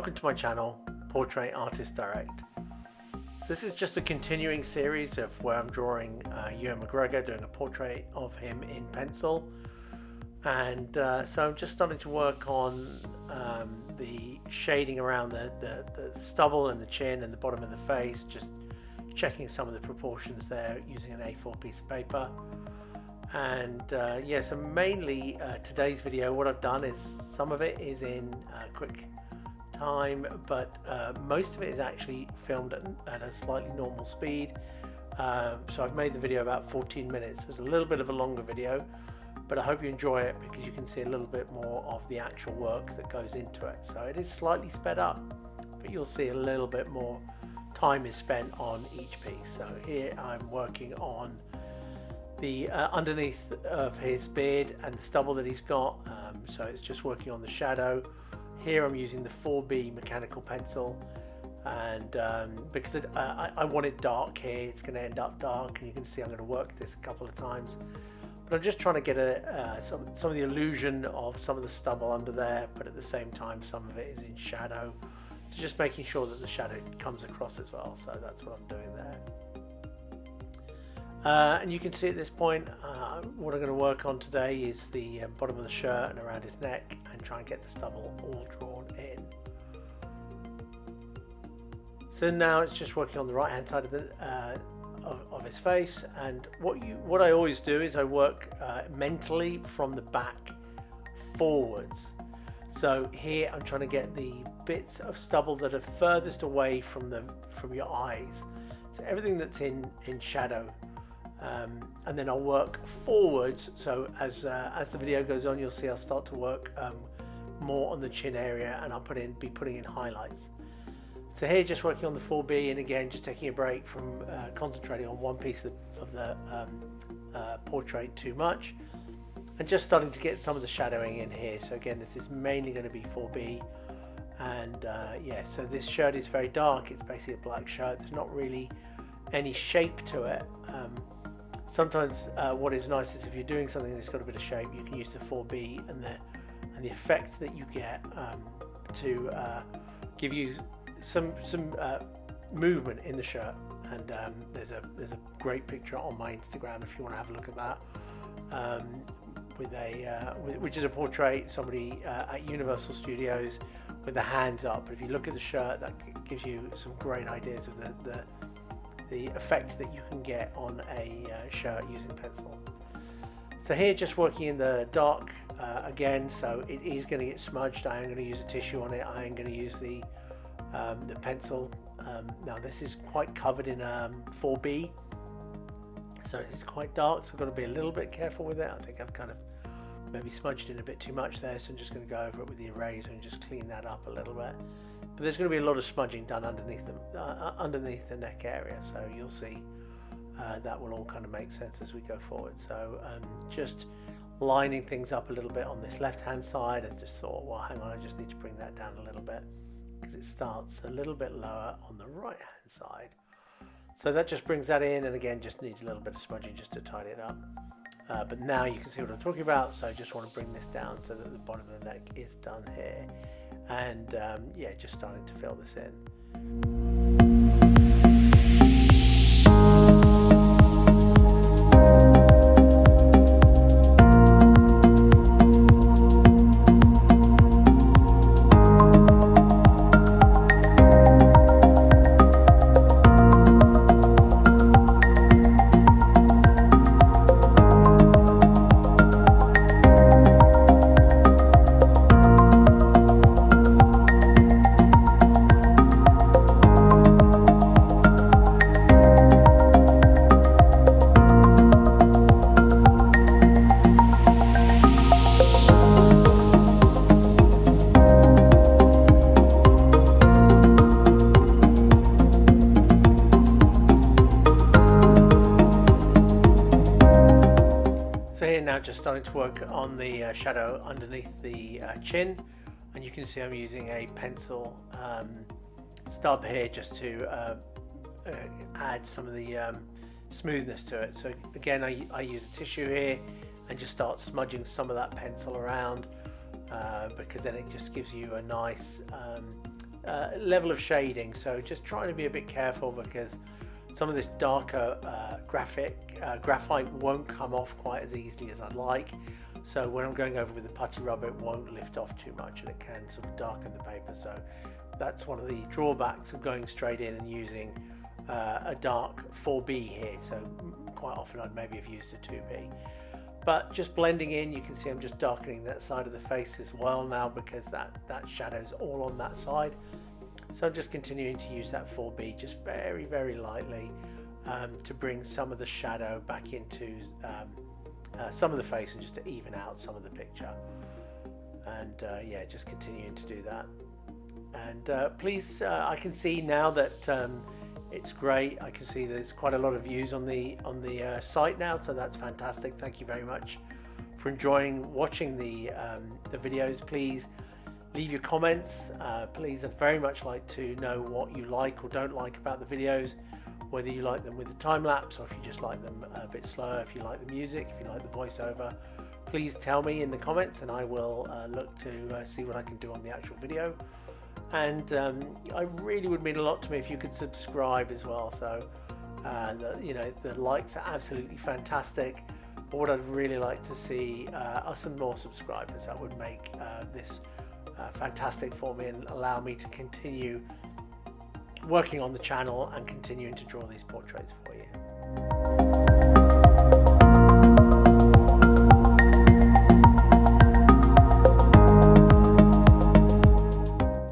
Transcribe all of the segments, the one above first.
Welcome to my channel, Portrait Artist Direct. So this is just a continuing series of where I'm drawing Ewen McGregor, doing a portrait of him in pencil. And so I'm just starting to work on the shading around the stubble and the chin and the bottom of the face, just checking some of the proportions there using an A4 piece of paper. And yeah, so mainly today's video, what I've done is some of it is in quick time, but most of it is actually filmed at a slightly normal speed. So I've made the video about 14 minutes. It's a little bit of a longer video, but I hope you enjoy it because you can see a little bit more of the actual work that goes into it. So it is slightly sped up, but you'll see a little bit more time is spent on each piece. So here I'm working on the underneath of his beard and the stubble that he's got, so it's just working on the shadow. Here I'm using the 4B mechanical pencil, and because I want it dark here, it's going to end up dark, and you can see I'm going to work this a couple of times, but I'm just trying to get some of the illusion of some of the stubble under there, but at the same time some of it is in shadow, so just making sure that the shadow comes across as well. So that's what I'm doing there. And you can see at this point what I'm going to work on today is the bottom of the shirt and around his neck, and try and get the stubble all drawn in. So now it's just working on the right hand side of his face, and what I always do is I work mentally from the back forwards. So here I'm trying to get the bits of stubble that are furthest away from your eyes, so everything that's in shadow. And then I'll work forwards, so as the video goes on, you'll see I'll start to work more on the chin area, and I'll be putting in highlights. So here just working on the 4B, and again just taking a break from concentrating on one piece of the portrait too much, and just starting to get some of the shadowing in here. So again, this is mainly going to be 4B, and yeah, so this shirt is very dark. It's basically a black shirt. There's not really any shape to it. Sometimes what is nice is if you're doing something that's got a bit of shape, you can use the 4B and the effect that you get to give you some movement in the shirt. And there's a great picture on my Instagram if you want to have a look at that, which is a portrait, somebody at Universal Studios with the hands up. But if you look at the shirt, that gives you some great ideas of the effect that you can get on a shirt using pencil. So here just working in the dark again, so it is going to get smudged. I am going to use a tissue on it. I am going to use the pencil. Now this is quite covered in 4B, so it's quite dark, so I've got to be a little bit careful with it. I think I've kind of maybe smudged in a bit too much there, so I'm just going to go over it with the eraser and just clean that up a little bit. But there's going to be a lot of smudging done underneath the neck area, so you'll see that will all kind of make sense as we go forward. So just lining things up a little bit on this left hand side, and just thought, well, hang on, I just need to bring that down a little bit because it starts a little bit lower on the right hand side. So that just brings that in, and again just needs a little bit of smudging just to tidy it up. But now you can see what I'm talking about, so I just want to bring this down so that the bottom of the neck is done here. And yeah, just starting to fill this in. Now just starting to work on the shadow underneath the chin, and you can see I'm using a pencil stub here just to add some of the smoothness to it. So again, I use a tissue here and just start smudging some of that pencil around because then it just gives you a nice level of shading. So just trying to be a bit careful, because some of this darker graphite won't come off quite as easily as I'd like. So when I'm going over with the putty rubber, it won't lift off too much, and it can sort of darken the paper. So that's one of the drawbacks of going straight in and using a dark 4B here. So quite often I'd maybe have used a 2B. But just blending in, you can see I'm just darkening that side of the face as well now, because that shadow's all on that side. So I'm just continuing to use that 4B just very, very lightly to bring some of the shadow back into some of the face, and just to even out some of the picture. And yeah, just continuing to do that. And please, I can see now that it's great. I can see there's quite a lot of views on the site now, so that's fantastic. Thank you very much for watching the videos. Please leave your comments. Please, I'd very much like to know what you like or don't like about the videos, whether you like them with the time lapse, or if you just like them a bit slower, if you like the music, if you like the voiceover. Please tell me in the comments, and I will look to see what I can do on the actual video. And I really would mean a lot to me if you could subscribe as well. So the likes are absolutely fantastic, but what I'd really like to see are some more subscribers. That would make this fantastic for me, and allow me to continue working on the channel and continuing to draw these portraits for you.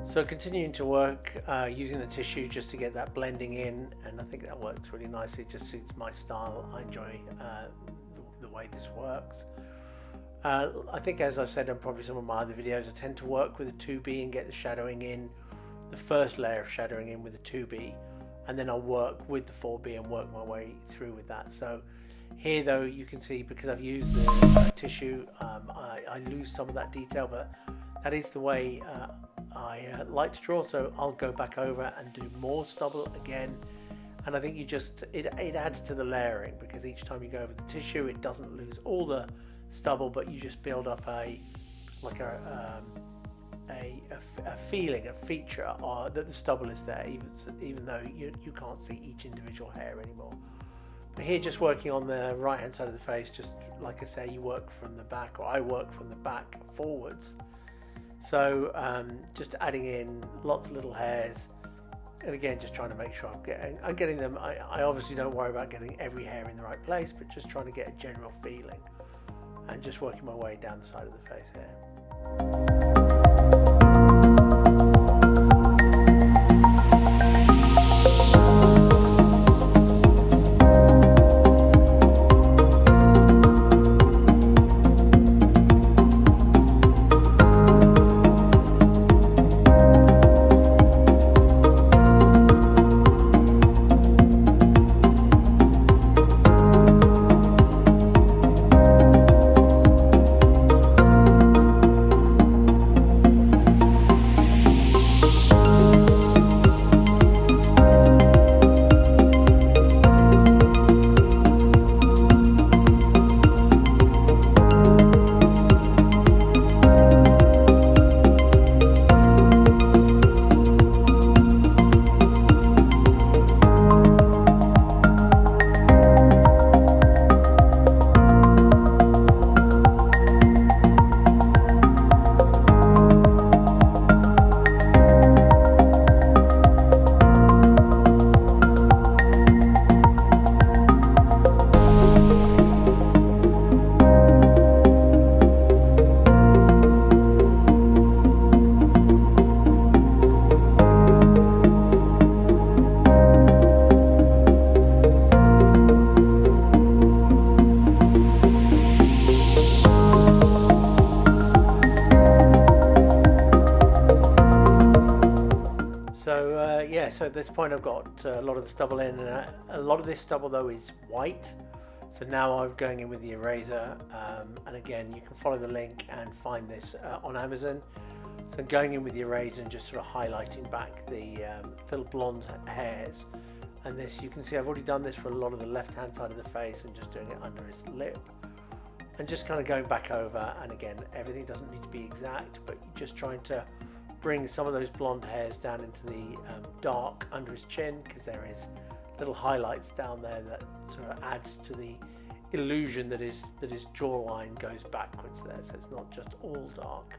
So continuing to work using the tissue just to get that blending in, and I think that works really nicely. It just suits my style. I enjoy the way this works. I think, as I've said on probably some of my other videos, I tend to work with a 2B and get the shadowing in, the first layer of shadowing in with a 2B, and then I'll work with the 4B and work my way through with that. So here though, you can see, because I've used the tissue, I lose some of that detail, but that is the way I like to draw. So I'll go back over and do more stubble again, and I think it adds to the layering, because each time you go over the tissue, it doesn't lose all the stubble, but you just build up a feeling, a feature that the stubble is there, even though you can't see each individual hair anymore. But here, just working on the right hand side of the face, just like I say, you work from the back, or I work from the back forwards. So just adding in lots of little hairs, and again just trying to make sure I'm getting them. I obviously don't worry about getting every hair in the right place, but just trying to get a general feeling, and just working my way down the side of the face here. So at this point I've got a lot of the stubble in, and a lot of this stubble though is white. So now I'm going in with the eraser, and again you can follow the link and find this on Amazon. So I'm going in with the eraser and just sort of highlighting back the little blonde hairs. And this, you can see I've already done this for a lot of the left hand side of the face, and just doing it under his lip. And just kind of going back over, and again, everything doesn't need to be exact, but just trying to bring some of those blonde hairs down into the dark under his chin, because there is little highlights down there that sort of adds to the illusion that his jawline goes backwards there, so it's not just all dark.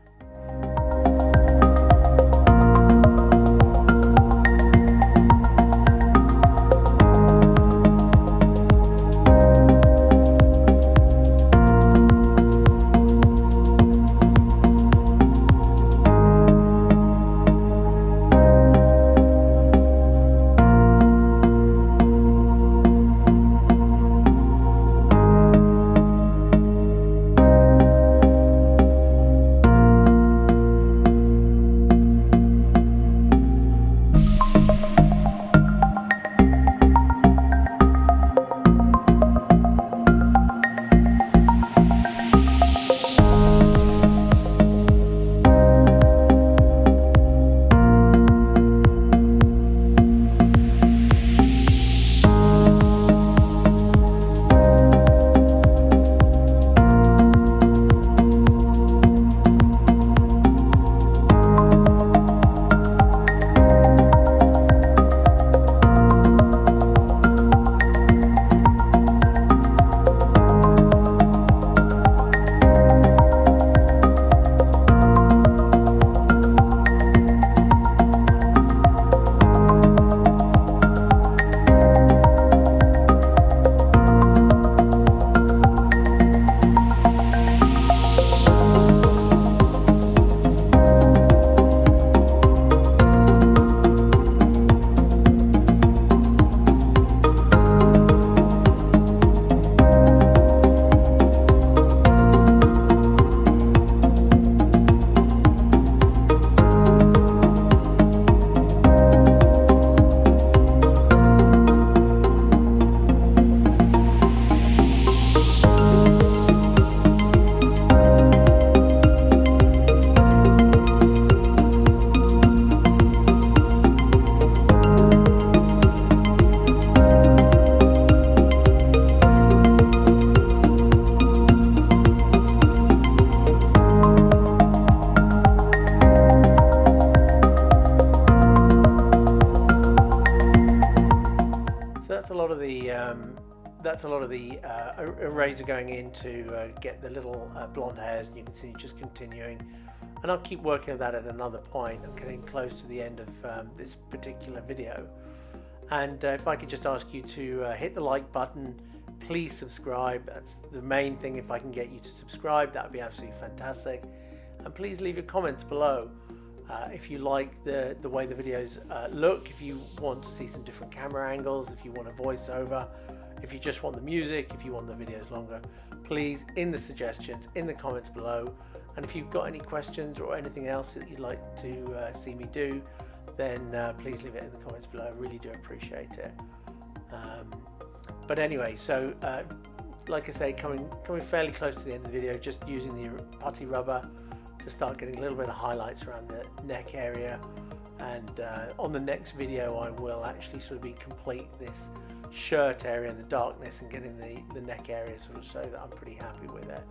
That's a lot of the eraser going in to get the little blonde hairs, and you can see just continuing, and I'll keep working on that at another point. I'm getting close to the end of this particular video, and if I could just ask you to hit the like button, please subscribe. That's the main thing. If I can get you to subscribe, that would be absolutely fantastic, and please leave your comments below. If you like the way the videos look, if you want to see some different camera angles, if you want a voiceover, if you just want the music, if you want the videos longer, please, in the suggestions, in the comments below. And if you've got any questions or anything else that you'd like to see me do, then please leave it in the comments below. I really do appreciate it. But anyway, so like I say, coming fairly close to the end of the video, just using the putty rubber to start getting a little bit of highlights around the neck area, and on the next video I will actually sort of complete this shirt area in the darkness and getting the neck area sort of so that I'm pretty happy with it.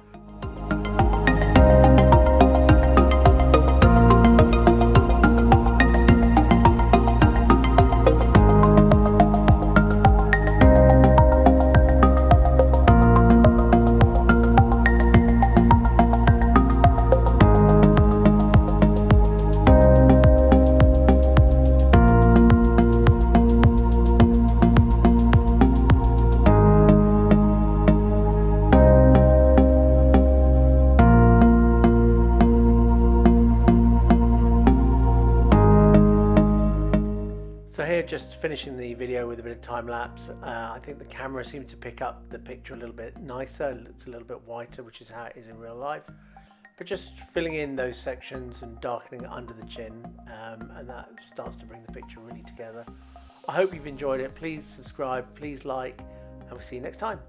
So here, just finishing the video with a bit of time lapse. I think the camera seemed to pick up the picture a little bit nicer. It's a little bit whiter, which is how it is in real life. But just filling in those sections and darkening under the chin, and that starts to bring the picture really together. I hope you've enjoyed it. Please subscribe, please like, and we'll see you next time.